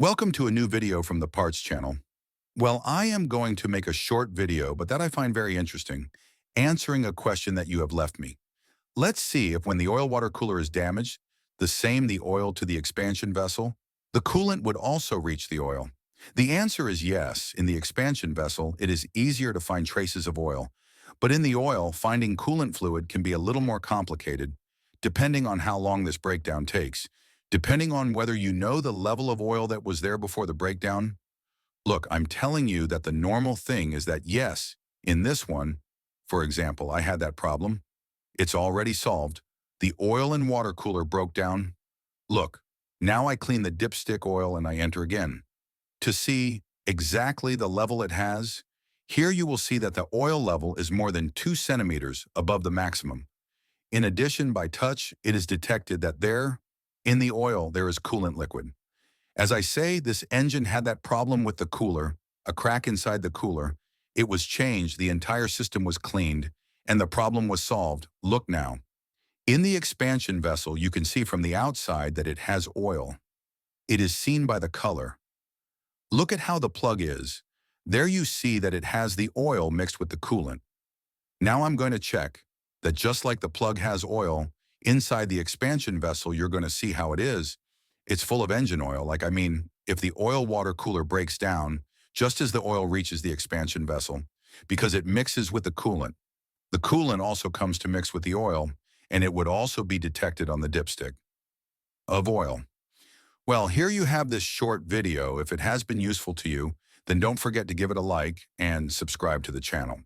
Welcome to a new video from the Parts channel. Well, I am going to make a short video, but that I find very interesting, answering a question that you have left me. Let's see if when the oil water cooler is damaged, the oil to the expansion vessel, the coolant would also reach the oil. The answer is yes. In the expansion vessel, it is easier to find traces of oil, but in the oil, finding coolant fluid can be a little more complicated, depending on how long this breakdown takes. Depending on whether you know the level of oil that was there before the breakdown. Look, I'm telling you that the normal thing is that yes, in this one, for example, I had that problem. It's already solved. The oil and water cooler broke down. Look, now I clean the dipstick oil and I enter again. To see exactly the level it has, here you will see that the oil level is more than 2 centimeters above the maximum. In addition, by touch, it is detected that in the oil, there is coolant liquid. As I say, this engine had that problem with the cooler, a crack inside the cooler. It was changed, the entire system was cleaned, and the problem was solved. Look now. In the expansion vessel, you can see from the outside that it has oil. It is seen by the color. Look at how the plug is. There you see that it has the oil mixed with the coolant. Now I'm going to check that just like the plug has oil, inside the expansion vessel, you're going to see how it is. It's full of engine oil. If the oil water cooler breaks down, just as the oil reaches the expansion vessel, because it mixes with the coolant also comes to mix with the oil, and it would also be detected on the dipstick of oil. Well, here you have this short video. If it has been useful to you, then don't forget to give it a like and subscribe to the channel.